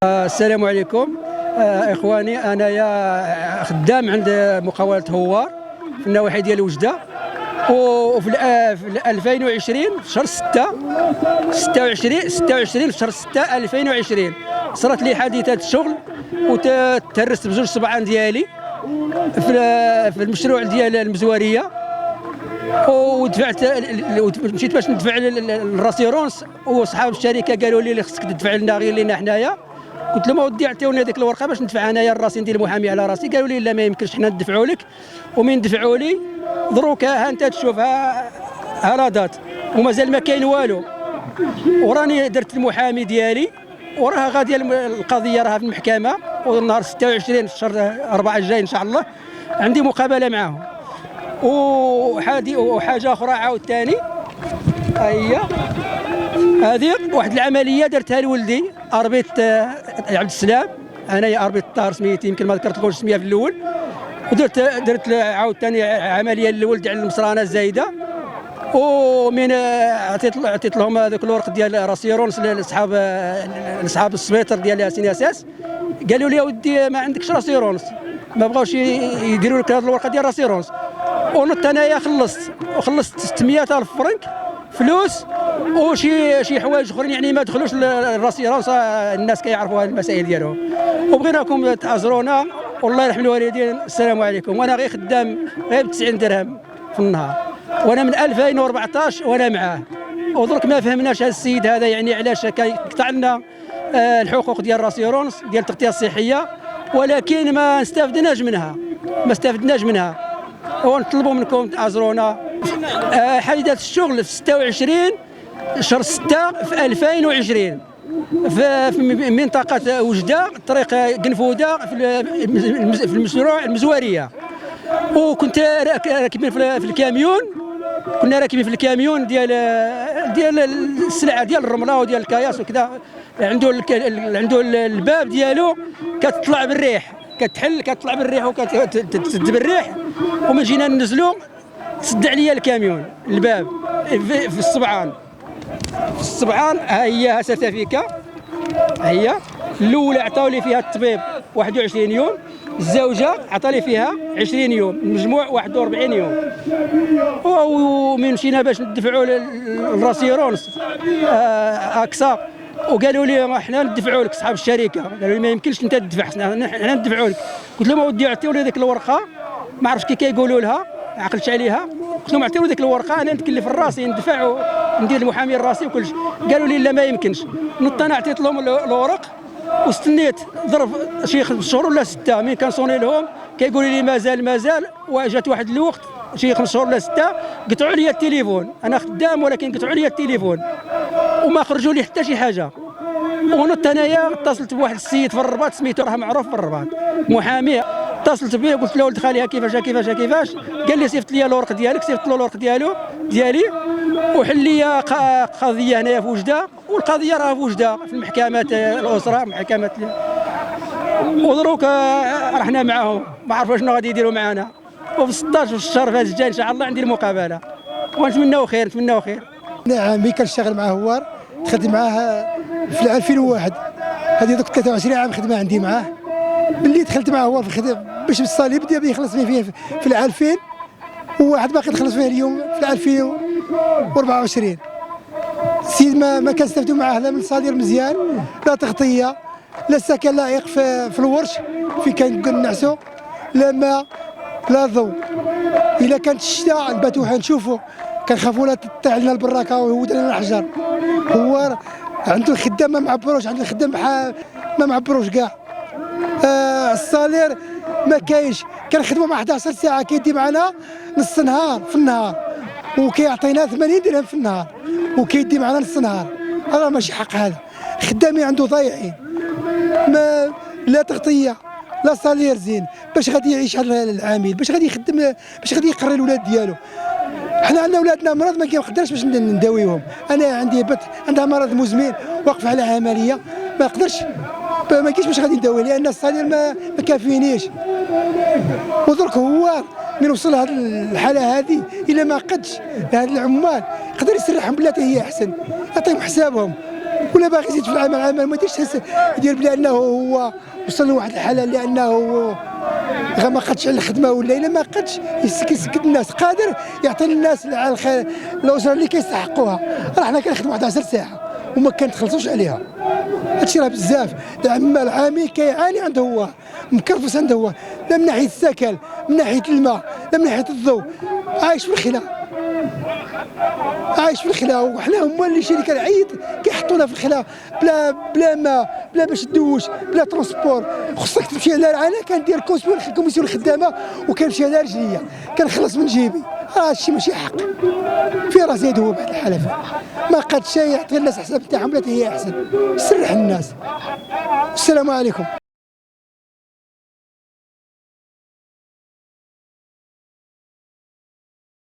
السلام عليكم. اخواني، انايا خدام عند مقاولة هوار في النواحي ديال وجدة، وفي 2020 في شهر 6 26 في شهر 6 2020 صارت لي حادثة شغل وتهرست بجوج صبعان ديالي في المشروع ديال المزوارية، ودفعت مشيت باش ندفع للراسيرونس، وصحاب الشركة قالوا لي خصك تدفع لنا غير لينا حنايا. قلت لهم اودي عطيوني هذيك الورقه باش ندفع انايا الراسي ندير المحامي على راسي. قالوا لي لا، ما يمكنش، حنا ندفعوا لك. ومن دفعوا لي دروك ها انت تشوف ها رادات ومازال ما كاين والو. وراني درت المحامي ديالي وراها غاديه القضيه، راها في المحكمه، والنهار 26 في شهر 4 الجاي ان شاء الله عندي مقابله معاهم. وحاجه اخرى عاوتاني، هي هذه واحد العمليه درتها لولدي اربيط عبد السلام. انايا اربيط الطاهر سميتي، يمكن ما ذكرتلكوش السميه في الاول. درت عاوتاني عمليه للولد على المصرانه الزايده، ومن عطيت لهم هذاك الورق ديال راسيرونس لاصحاب السبيطر ديال ياسين اساس. قالوا لي اودي ما عندكش راسيرونس، ما بغاوش يديروا لك هذه الورقه ديال راسيرونس. ونط انايا خلصت 600,000 فرنك فلوس وشي حوايج اخرين، يعني ما دخلوش الراسيرونس. الناس كيعرفوا هذه المسائل ديالهم، وبغيناكم تعذرونا والله يرحم الوالدين. السلام عليكم. وانا غير خدام غير ب 90 درهم في النهار، وانا من 2014 وانا معاه. ودرك ما فهمناش هذا السيد هذا يعني علاش كيقطع لنا الحقوق ديال الراسيرونس ديال التغطيه الصحيه، ولكن ما استفدناش منها. ونطلبوا منكم تعذرونا. حادثة الشغل في 26 شهر 6 في 2020 في منطقة وجدة، طريق قنفودة في المشروع المزوارية. وكنت راكبين في الكاميون، كنا راكبين في الكاميون ديال السلعة ديال الرملة وديال الكياس وكذا. عنده الباب ديالو كتطلع بالريح، كتطلع بالريح وكتسد بالريح. ومن جينا ننزلوا سد عليا الكاميون الباب في الصبعان. ها هي هساتافيكا، هي الاولى عطاو لي فيها الطبيب 21 يوم، الزوجه عطا لي فيها 20 يوم، المجموع 41 يوم. ومن مشينا باش ندفعوا للراسيرونس اكسا، وقالوا لي احنا ندفعوا لك. صحاب الشركه قالوا لي ما يمكنش انت تدفع، حنا ندفعوا لك. قلت لهم اودي عطيوني هذيك الورقه، ما عرفتش كي كيقولوا لها، ما عقلتش عليها. قلت لهم عطيوني ذيك الورقه، انا نتكلف الراسي ندفع وندير المحامي الراسي وكل شيء. قالوا لي لا ما يمكنش. نط انا عطيت لهم الورق واستنيت ظرف شي 5 شهور ولا 6. مين كنصوني لهم كيقولوا لي مازال. وجات واحد الوقت شي 5 شهور ولا 6 قطعوا لي التليفون. انا خدام ولكن قطعوا لي التليفون وما خرجوا لي حتى شي حاجه. ونط انايا اتصلت بواحد السيد في الرباط سميتو، راه معروف في الرباط، محامي. اتصلت به قلت له ولد خالي كيفاش. قال لي صيفط لي الورق ديالك. صيفط له الورق ديالي وحل لي قضيه هنايا في وجده، والقضيه راه في وجده في المحكمه الاسره، محكمه. ودروك رحنا معاهم، ما عرفوا شنو غادي يديروا معنا. وفي 16 الشهر الجاي ان شاء الله عندي المقابله، ونتمناو خير. نعم، ملي كنشتغل مع هوار دخلت معاه في 2001. هذه دوك 23 عام خدمه عندي معاه. ملي دخلت معاه هو في الخدمه باش بالصليب بدا يخلص فيه في 2000، وواحد باقي تخلص فيه اليوم في 2024. السيد ما كنستافدوا معاه لا من صدير مزيان، لا تغطيه، لا سكن لائق في الورش في كنعسوا، لا ماء لا ضوء. الا كانت الشتاء نباتوا نشوفوا، كنخافوا لا تطيح لنا البراكه ويهود لنا الحجر. هو عنده الخدام ما معبروش، عنده الخدام ما معبروش كاع. الصالير ما كاينش. كنخدموا مع 11 ساعه، كيدي معنا نص نهار في النهار، وكيعطينا 80 درهم في النهار، وكيدي معنا نص نهار. هذا ماشي حق. هذا الخدامين عنده ضايعين، ما لا تغطيه لا صالير زين. باش غادي يعيش هذا العامل؟ باش غادي يخدم؟ باش غادي يقري الاولاد ديالو؟ حنا عندنا ولادنا مرض ما كنقدرش باش نداويهم. انا عندي بنت عندها مرض مزمن واقف على عمليه، ما نقدرش، ما كاينش باش غادي نداوي لان الصالير ما كافينيش. ودرك هو من وصل لهذه الحاله هذه، الا ما قدش لهاد العمال يقدر يسرحهم بلاتي هي احسن، يعطيهم حسابهم. ولا باغي يزيد في العمل ما يديرش يدير بلي انه هو وصل لواحد الحاله لانه ما قادش على الخدمه ولا الا ما قادش يسكت الناس، قادر يعطي للناس على الاسره اللي كيستحقوها. راه حنا كنخدموا 11 ساعه وما كنتخلصوش عليها. هادشي راه بزاف. العمال العامل كيعاني عنده هو، مكرفس عنده هو، لا من ناحيه السكن، من ناحيه الماء، لا من ناحيه الضوء، عايش في الخلا، عايش في الخلا. وحنا هما اللي شي اللي كنعيط كيحطونا في الخلا بلا ماء، بلا باش تدوش، بلا ترونسبور. خصك تمشي على انا كندير كوميسيون الخدامه وكنمشي على رجليا كنخلص من جيبي. هادشي ماشي حق. في راه زايد هو بهاد الحلفه ما قادش يعطي الناس حساب تاعهم، لا هي احسن. سرح الناس. السلام عليكم.